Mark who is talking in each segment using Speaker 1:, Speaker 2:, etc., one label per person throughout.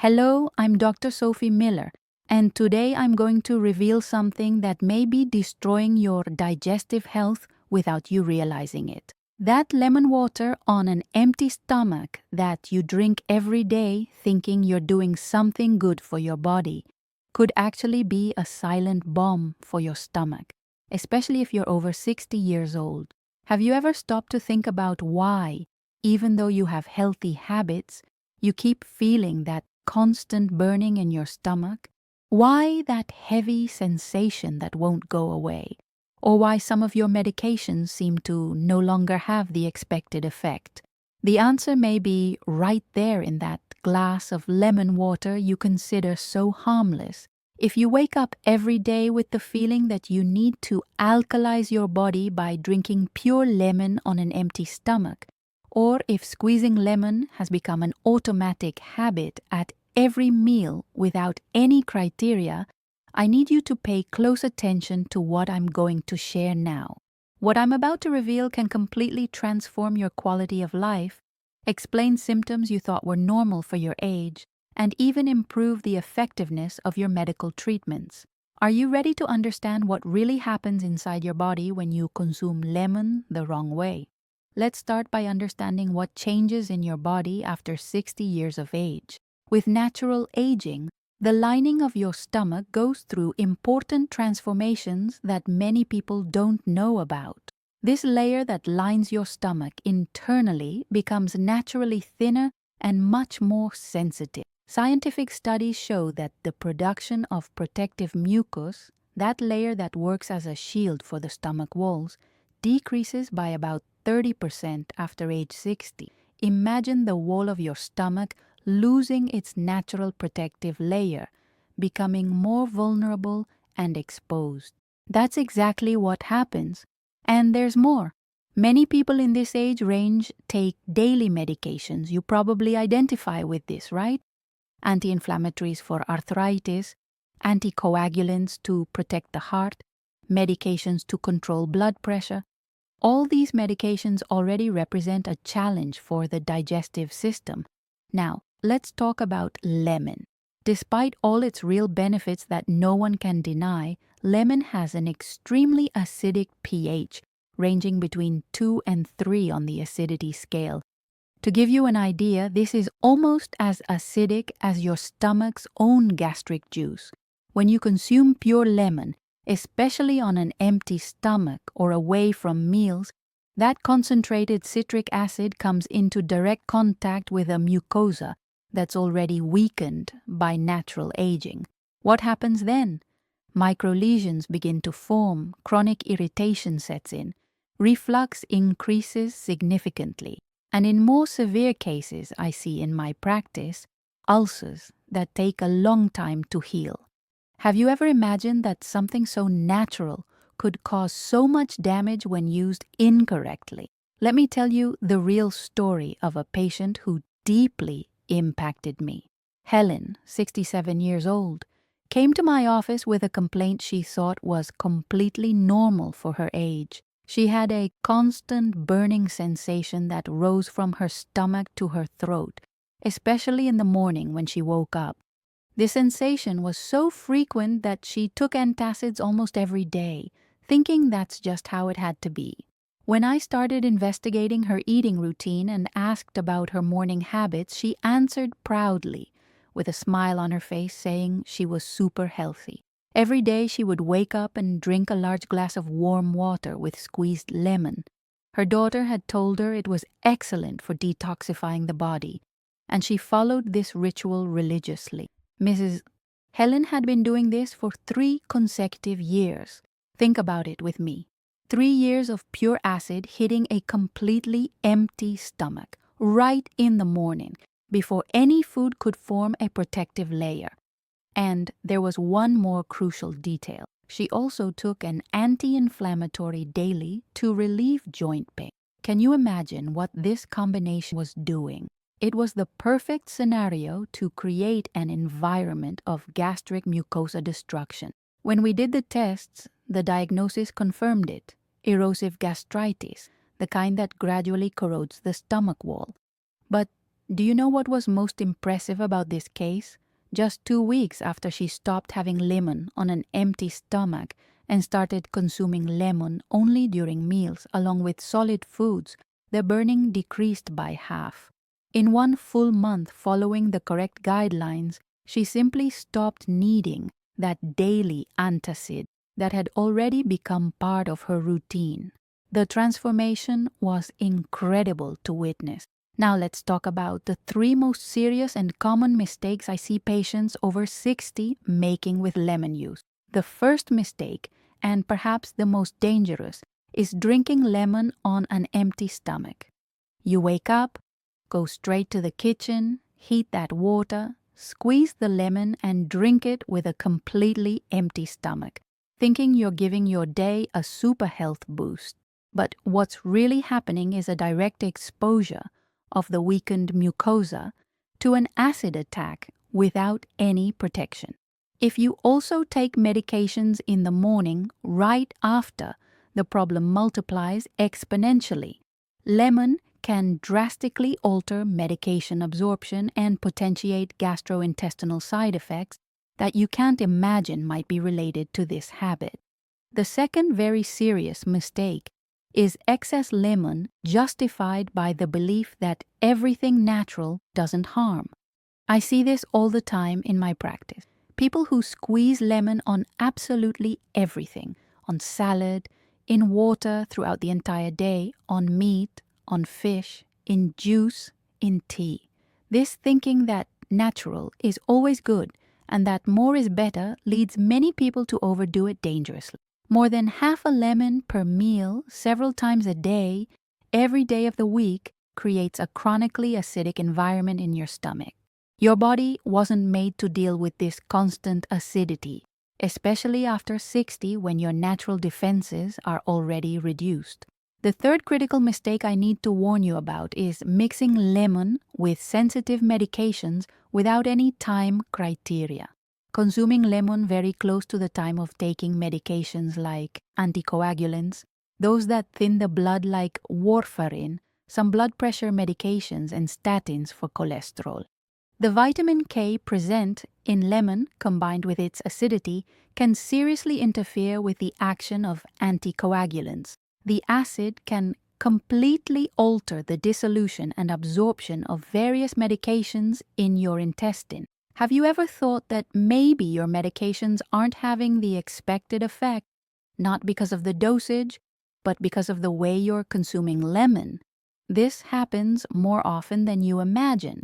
Speaker 1: Hello, I'm Dr. Sophie Miller, and today I'm going to reveal something that may be destroying your digestive health without you realizing it. That lemon water on an empty stomach that you drink every day thinking you're doing something good for your body could actually be a silent bomb for your stomach, especially if you're over 60 years old. Have you ever stopped to think about why, even though you have healthy habits, you keep feeling that constant burning in your stomach? Why that heavy sensation that won't go away? Or why some of your medications seem to no longer have the expected effect? The answer may be right there in that glass of lemon water you consider so harmless. If you wake up every day with the feeling that you need to alkalize your body by drinking pure lemon on an empty stomach, or if squeezing lemon has become an automatic habit at every meal without any criteria, I need you to pay close attention to what I'm going to share now. What I'm about to reveal can completely transform your quality of life, explain symptoms you thought were normal for your age, and even improve the effectiveness of your medical treatments. Are you ready to understand what really happens inside your body when you consume lemon the wrong way? Let's start by understanding what changes in your body after 60 years of age. With natural aging, the lining of your stomach goes through important transformations that many people don't know about. This layer that lines your stomach internally becomes naturally thinner and much more sensitive. Scientific studies show that the production of protective mucus, that layer that works as a shield for the stomach walls, decreases by about 30% after age 60. Imagine the wall of your stomach losing its natural protective layer, becoming more vulnerable and exposed. That's exactly what happens. And there's more. Many people in this age range take daily medications. You probably identify with this, right? Anti-inflammatories for arthritis, anticoagulants to protect the heart, medications to control blood pressure. All these medications already represent a challenge for the digestive system. Now, let's talk about lemon. Despite all its real benefits that no one can deny, lemon has an extremely acidic pH, ranging between 2 and 3 on the acidity scale. To give you an idea, this is almost as acidic as your stomach's own gastric juice. When you consume pure lemon, especially on an empty stomach or away from meals, that concentrated citric acid comes into direct contact with a mucosa that's already weakened by natural aging. What happens then? Microlesions begin to form, chronic irritation sets in, reflux increases significantly, and in more severe cases I see in my practice, ulcers that take a long time to heal. Have you ever imagined that something so natural could cause so much damage when used incorrectly? Let me tell you the real story of a patient who deeply impacted me. Helen, 67 years old, came to my office with a complaint she thought was completely normal for her age. She had a constant burning sensation that rose from her stomach to her throat, especially in the morning when she woke up. The sensation was so frequent that she took antacids almost every day, thinking that's just how it had to be. When I started investigating her eating routine and asked about her morning habits, she answered proudly, with a smile on her face, saying she was super healthy. Every day she would wake up and drink a large glass of warm water with squeezed lemon. Her daughter had told her it was excellent for detoxifying the body, and she followed this ritual religiously. Mrs. Helen had been doing this for 3 consecutive years. Think about it with me. 3 years of pure acid hitting a completely empty stomach, right in the morning, before any food could form a protective layer. And there was one more crucial detail. She also took an anti-inflammatory daily to relieve joint pain. Can you imagine what this combination was doing? It was the perfect scenario to create an environment of gastric mucosa destruction. When we did the tests, the diagnosis confirmed it: erosive gastritis, the kind that gradually corrodes the stomach wall. But Do you know what was most impressive about this case? Just 2 weeks after she stopped having lemon on an empty stomach and started consuming lemon only during meals along with solid foods, the burning decreased by half. In 1 full month following the correct guidelines, she simply stopped needing that daily antacid that had already become part of her routine. The transformation was incredible to witness. Now let's talk about the 3 most serious and common mistakes I see patients over 60 making with lemon use. The first mistake, and perhaps the most dangerous, is drinking lemon on an empty stomach. You wake up, go straight to the kitchen, heat that water, squeeze the lemon and drink it with a completely empty stomach, thinking you're giving your day a super health boost. But what's really happening is a direct exposure of the weakened mucosa to an acid attack without any protection. If you also take medications in the morning right after, the problem multiplies exponentially. Lemon can drastically alter medication absorption and potentiate gastrointestinal side effects that you can't imagine might be related to this habit. The second very serious mistake is excess lemon justified by the belief that everything natural doesn't harm. I see this all the time in my practice. People who squeeze lemon on absolutely everything, on salad, in water throughout the entire day, on meat, on fish, in juice, in tea. This thinking that natural is always good and that more is better leads many people to overdo it dangerously. More than half a lemon per meal, several times a day, every day of the week, creates a chronically acidic environment in your stomach. Your body wasn't made to deal with this constant acidity, especially after 60 when your natural defenses are already reduced. The third critical mistake I need to warn you about is mixing lemon with sensitive medications without any time criteria. Consuming lemon very close to the time of taking medications like anticoagulants, those that thin the blood like warfarin, some blood pressure medications and statins for cholesterol. The vitamin K present in lemon combined with its acidity can seriously interfere with the action of anticoagulants. The acid can completely alter the dissolution and absorption of various medications in your intestine. Have you ever thought that maybe your medications aren't having the expected effect, not because of the dosage, but because of the way you're consuming lemon? This happens more often than you imagine.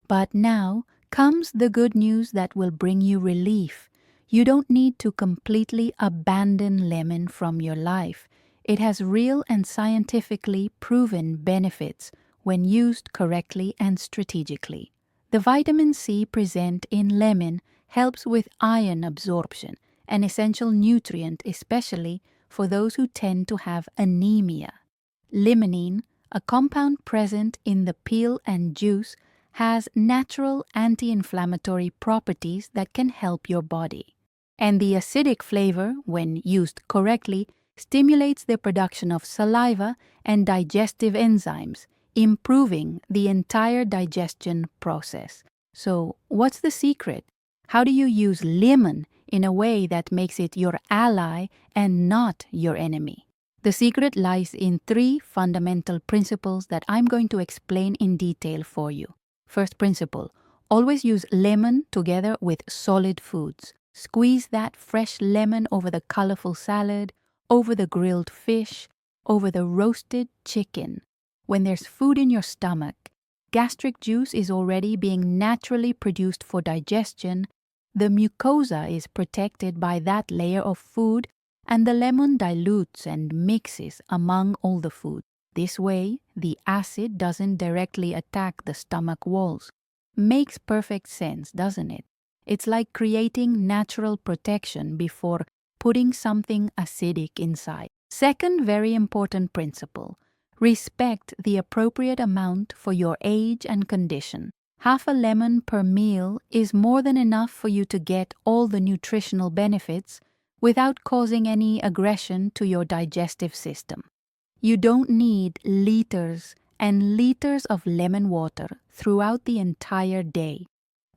Speaker 1: But now comes the good news that will bring you relief. You don't need to completely abandon lemon from your life. It has real and scientifically proven benefits when used correctly and strategically. The vitamin C present in lemon helps with iron absorption, an essential nutrient especially for those who tend to have anemia. Limonene, a compound present in the peel and juice, has natural anti-inflammatory properties that can help your body. And the acidic flavor, when used correctly, stimulates the production of saliva and digestive enzymes, improving the entire digestion process. So, what's the secret? How do you use lemon in a way that makes it your ally and not your enemy? The secret lies in 3 fundamental principles that I'm going to explain in detail for you. First principle, always use lemon together with solid foods. Squeeze that fresh lemon over the colorful salad, over the grilled fish, over the roasted chicken. When there's food in your stomach, gastric juice is already being naturally produced for digestion, the mucosa is protected by that layer of food, and the lemon dilutes and mixes among all the food. This way, the acid doesn't directly attack the stomach walls. Makes perfect sense, doesn't it? It's like creating natural protection before putting something acidic inside. Second very important principle, respect the appropriate amount for your age and condition. Half a lemon per meal is more than enough for you to get all the nutritional benefits without causing any aggression to your digestive system. You don't need liters and liters of lemon water throughout the entire day.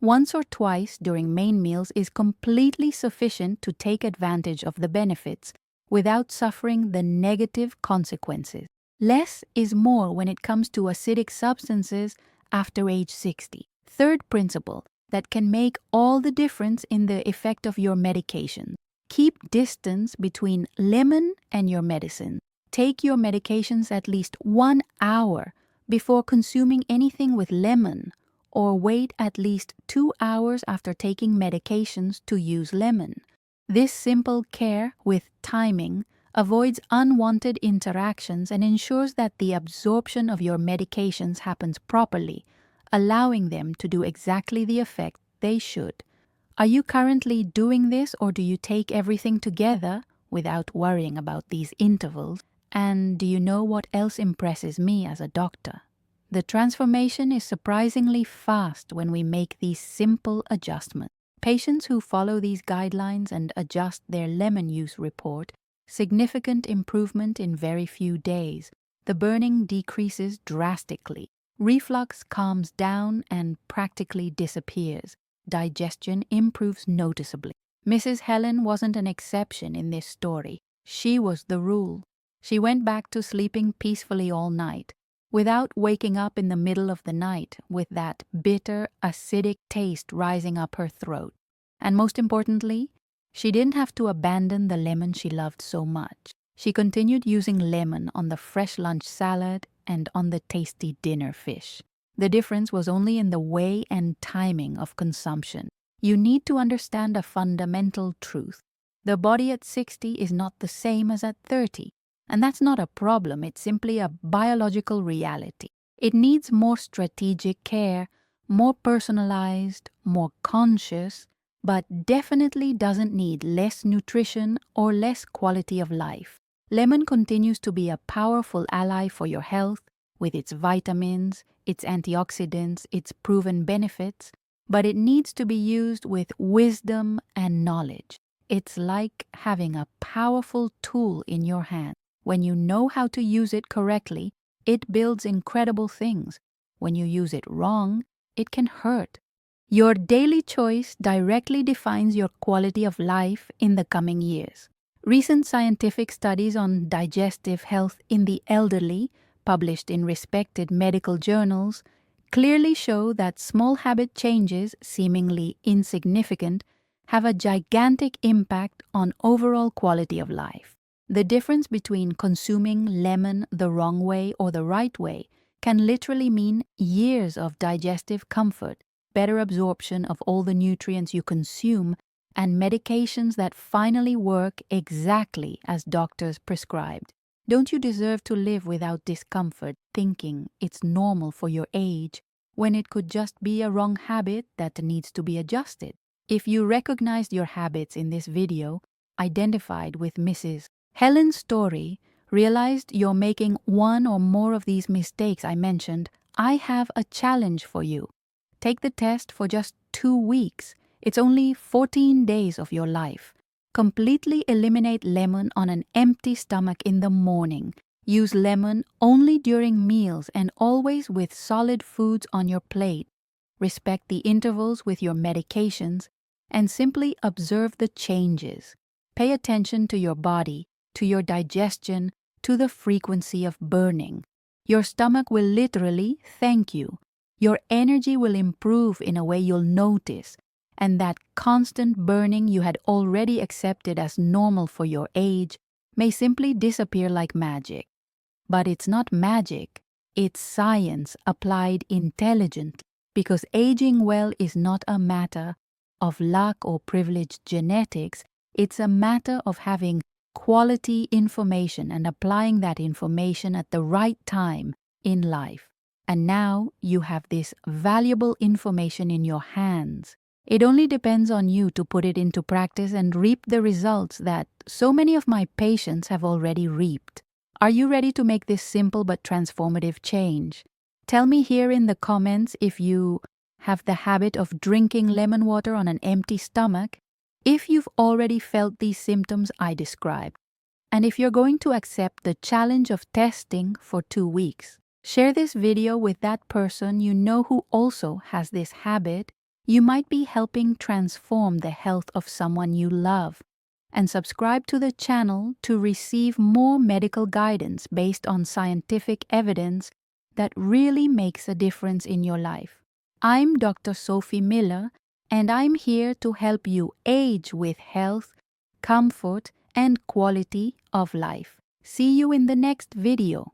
Speaker 1: Once or twice during main meals is completely sufficient to take advantage of the benefits without suffering the negative consequences. Less is more when it comes to acidic substances after age 60. Third principle that can make all the difference in the effect of your medication. Keep distance between lemon and your medicine. Take your medications at least 1 hour before consuming anything with lemon, or wait at least 2 hours after taking medications to use lemon. This simple care with timing avoids unwanted interactions and ensures that the absorption of your medications happens properly, allowing them to do exactly the effect they should. Are you currently doing this, or do you take everything together without worrying about these intervals? And do you know what else impresses me as a doctor? The transformation is surprisingly fast when we make these simple adjustments. Patients who follow these guidelines and adjust their lemon use report significant improvement in very few days. The burning decreases drastically. Reflux calms down and practically disappears. Digestion improves noticeably. Mrs. Helen wasn't an exception in this story. She was the rule. She went back to sleeping peacefully all night, without waking up in the middle of the night with that bitter, acidic taste rising up her throat. And most importantly, she didn't have to abandon the lemon she loved so much. She continued using lemon on the fresh lunch salad and on the tasty dinner fish. The difference was only in the way and timing of consumption. You need to understand a fundamental truth. The body at 60 is not the same as at 30. And that's not a problem, it's simply a biological reality. It needs more strategic care, more personalized, more conscious, but definitely doesn't need less nutrition or less quality of life. Lemon continues to be a powerful ally for your health, with its vitamins, its antioxidants, its proven benefits, but it needs to be used with wisdom and knowledge. It's like having a powerful tool in your hand. When you know how to use it correctly, it builds incredible things. When you use it wrong, it can hurt. Your daily choice directly defines your quality of life in the coming years. Recent scientific studies on digestive health in the elderly, published in respected medical journals, clearly show that small habit changes, seemingly insignificant, have a gigantic impact on overall quality of life. The difference between consuming lemon the wrong way or the right way can literally mean years of digestive comfort, better absorption of all the nutrients you consume, and medications that finally work exactly as doctors prescribed. Don't you deserve to live without discomfort, thinking it's normal for your age, when it could just be a wrong habit that needs to be adjusted? If you recognized your habits in this video, identified with Mrs. Helen's story, realized you're making one or more of these mistakes I mentioned, I have a challenge for you. Take the test for just 2 weeks. It's only 14 days of your life. Completely eliminate lemon on an empty stomach in the morning. Use lemon only during meals and always with solid foods on your plate. Respect the intervals with your medications and simply observe the changes. Pay attention to your body, to your digestion, to the frequency of burning. Your stomach will literally thank you. Your energy will improve in a way you'll notice, and that constant burning you had already accepted as normal for your age may simply disappear like magic. But it's not magic, it's science applied intelligently, because aging well is not a matter of luck or privileged genetics, it's a matter of having quality information and applying that information at the right time in life. And now you have this valuable information in your hands. It only depends on you to put it into practice and reap the results that so many of my patients have already reaped. Are you ready to make this simple but transformative change? Tell me here in the comments if you have the habit of drinking lemon water on an empty stomach, if you've already felt these symptoms I described, and if you're going to accept the challenge of testing for 2 weeks. Share this video with that person you know who also has this habit. You might be helping transform the health of someone you love. And subscribe to the channel to receive more medical guidance based on scientific evidence that really makes a difference in your life. I'm Dr. Sophie Miller, and I'm here to help you age with health, comfort, and quality of life. See you in the next video.